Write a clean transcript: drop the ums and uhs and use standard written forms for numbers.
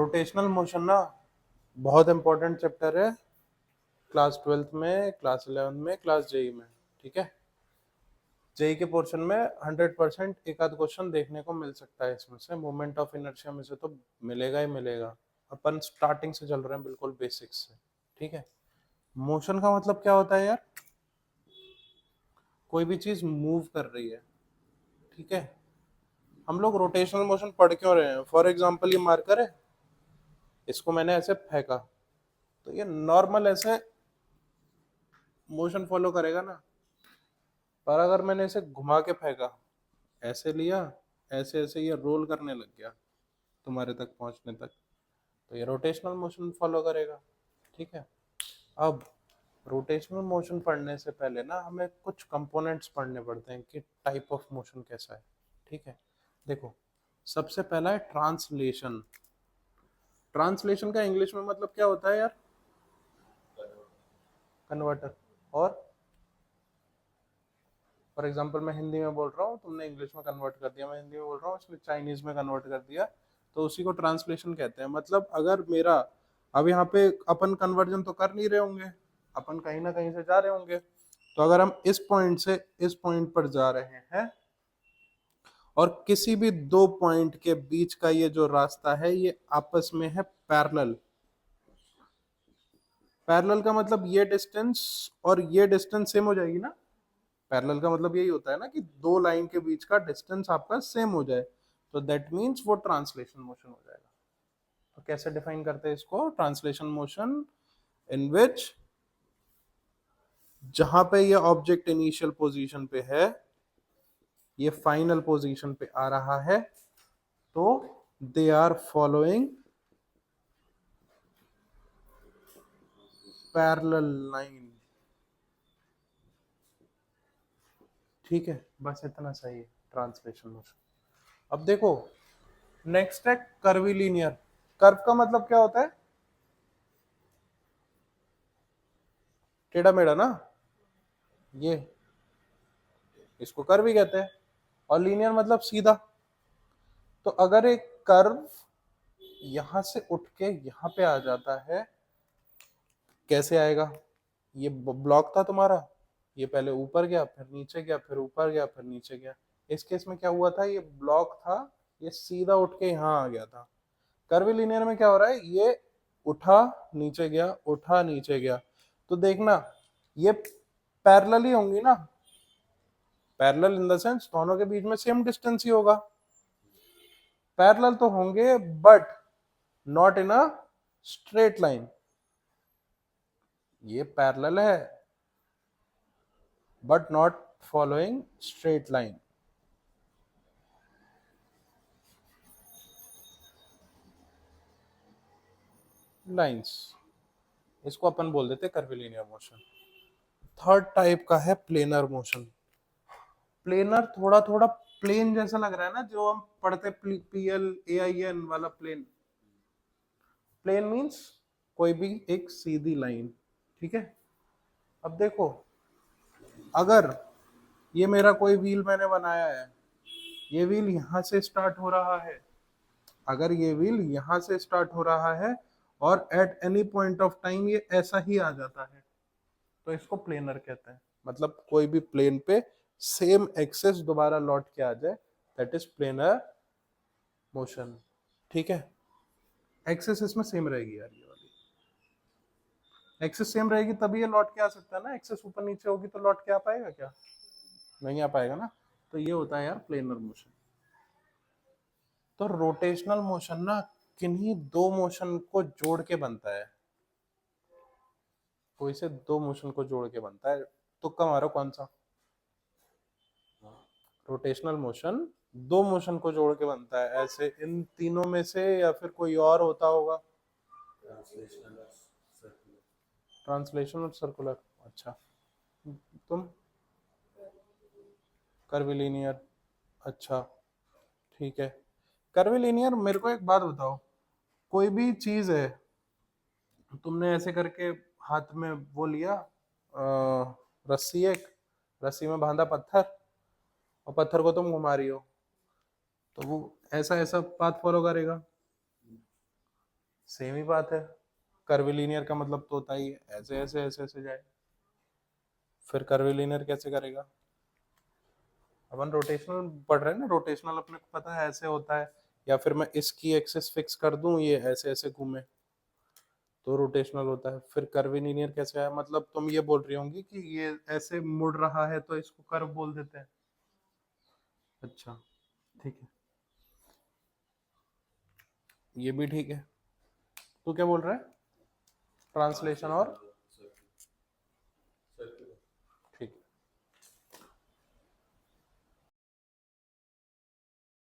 Rotational motion ना बहुत important chapter है क्लास 12th में, क्लास 11 में, क्लास जेई में। ठीक है, जेई के पोर्शन में 100% एक आध क्वेश्चन देखने को मिल सकता है इसमें से, मोमेंट ऑफ इनर्शिया में से तो मिलेगा ही मिलेगा। अपन स्टार्टिंग से चल रहे हैं बिल्कुल बेसिक्स से। ठीक है, मोशन का मतलब क्या होता है यार? कोई भी चीज मूव कर रही है। ठीक है, हम लोग रोटेशनल मोशन पढ़ क्यों रहे हैं? फॉर एग्जाम्पल ये मार्कर है, इसको मैंने ऐसे फेंका तो ये नॉर्मल ऐसे मोशन फॉलो करेगा ना, पर अगर मैंने इसे घुमा के फेंका, ऐसे लिया, ऐसे ऐसे ये रोल करने लग गया तुम्हारे तक पहुंचने तक, तो ये रोटेशनल मोशन फॉलो करेगा। ठीक है, अब रोटेशनल मोशन पढ़ने से पहले ना हमें कुछ कंपोनेंट्स पढ़ने पड़ते हैं कि टाइप ऑफ मोशन कैसा है। ठीक है, देखो, सबसे पहला है ट्रांसलेशन। ट्रांसलेशन का इंग्लिश में मतलब क्या होता है यार? कन्वर्टर। और फॉर एग्जाम्पल मैं हिंदी में बोल रहा हूँ, तुमने इंग्लिश में कन्वर्ट कर दिया, मैं हिंदी में बोल रहा हूँ, इसने चाइनीज में कन्वर्ट कर दिया, तो उसी को ट्रांसलेशन कहते हैं। मतलब अगर मेरा अब यहाँ पे अपन कन्वर्जन तो कर नहीं रहे होंगे, अपन कहीं ना कहीं से जा रहे होंगे, तो अगर हम इस पॉइंट से इस पॉइंट पर जा रहे हैं और किसी भी दो पॉइंट के बीच का ये जो रास्ता है ये आपस में है पैरेलल। पैरेलल का मतलब ये डिस्टेंस और ये डिस्टेंस सेम हो जाएगी ना। पैरेलल का मतलब यही होता है ना कि दो लाइन के बीच का डिस्टेंस आपका सेम हो जाए, तो दैट मीन्स वो ट्रांसलेशन मोशन हो जाएगा। तो कैसे डिफाइन करते हैं इसको? ट्रांसलेशन मोशन इन विच जहां पे ये ऑब्जेक्ट इनिशियल पोजीशन पे है, ये फाइनल पोजीशन पे आ रहा है, तो they are following parallel line. ठीक है, बस इतना सही है ट्रांसलेशन मोशन। अब देखो, नेक्स्ट है कर्वीलिनियर। कर्व का मतलब क्या होता है? टेढ़ा मेढ़ा ना, ये इसको कर्व ही कहते हैं। और लीनियर मतलब सीधा। तो अगर एक कर्व यहां से उठ के यहां पे आ जाता है, कैसे आएगा? ये ब्लॉक था तुम्हारा, ये पहले ऊपर गया, फिर नीचे गया, फिर ऊपर गया, फिर नीचे गया। इस केस में क्या हुआ था? ये ब्लॉक था, ये सीधा उठ के यहाँ आ गया था। कर्वीलिनियर में क्या हो रहा है? ये उठा नीचे गया, उठा नीचे गया। तो देखना, ये पैरेलल ही होंगी ना। पैरेलल इन द सेंस दोनों के बीच में सेम डिस्टेंस ही होगा। पैरेलल तो होंगे but not in a straight line. ये पैरेलल है but not following straight line. Lines, इसको अपन बोल देते कर्वीलिनियर मोशन। थर्ड टाइप का है प्लेनर मोशन। प्लेनर थोड़ा थोड़ा प्लेन जैसा लग रहा है ना, जो हम पढ़ते PLAIN वाला प्लेन। प्लेन मींस कोई भी एक सीधी लाइन। ठीक है, अब देखो, अगर ये मेरा कोई व्हील मैंने बनाया है, ये व्हील यहां से स्टार्ट हो रहा है, अगर ये व्हील यहां से स्टार्ट हो रहा है और at any point of time ये ऐसा ही आ जाता है, तो इसको प्लेनर कहते हैं। मतलब कोई भी प्लेन पे सेम एक्सेस दोबारा लौट के आ जाए, दैट इज प्लेनर मोशन। ठीक है, एक्सेस इसमें सेम रहेगी यार, ये वाली एक्सेस सेम रहेगी तभी ये लौट के आ सकता है ना। एक्सेस ऊपर नीचे होगी तो लौट के आ पाएगा क्या? नहीं आ पाएगा ना। तो ये होता है यार प्लेनर मोशन। तो रोटेशनल मोशन ना किन्हीं दो मोशन को जोड़ के बनता है, कोई से दो मोशन को जोड़ के बनता है। तुक्का मारो कौन सा? रोटेशनल मोशन दो मोशन को जोड़ के बनता है, ऐसे इन तीनों में से, या फिर कोई और होता होगा? ट्रांसलेशन और सर्कुलर। अच्छा, तुम कर्वीलिनियर। अच्छा, ठीक है। कर्वीलिनियर, मेरे को एक बात बताओ, कोई भी चीज है, तुमने ऐसे करके हाथ में वो लिया, रस्सी, एक रस्सी में बांधा पत्थर, और पत्थर को तुम घुमा रही हो, तो वो ऐसा ऐसा पाथ फॉलो करेगा। सेम ही बात है, कर्विलीनियर का मतलब तो होता ही है ऐसे ऐसे ऐसे ऐसे जाए, फिर कर्विलीनियर कैसे करेगा? अपन रोटेशनल पढ़ रहे हैं ना, रोटेशनल अपने को पता है ऐसे होता है, या फिर मैं इसकी एक्सिस फिक्स कर दूं ये ऐसे ऐसे घूमे तो रोटेशनल होता है। फिर कर्विलीनियर कैसे आया? मतलब तुम ये बोल रही होंगी कि ये ऐसे मुड़ रहा है तो इसको कर्व बोल देते हैं। अच्छा ठीक है, ये भी ठीक है। तू क्या बोल रहा है? ट्रांसलेशन और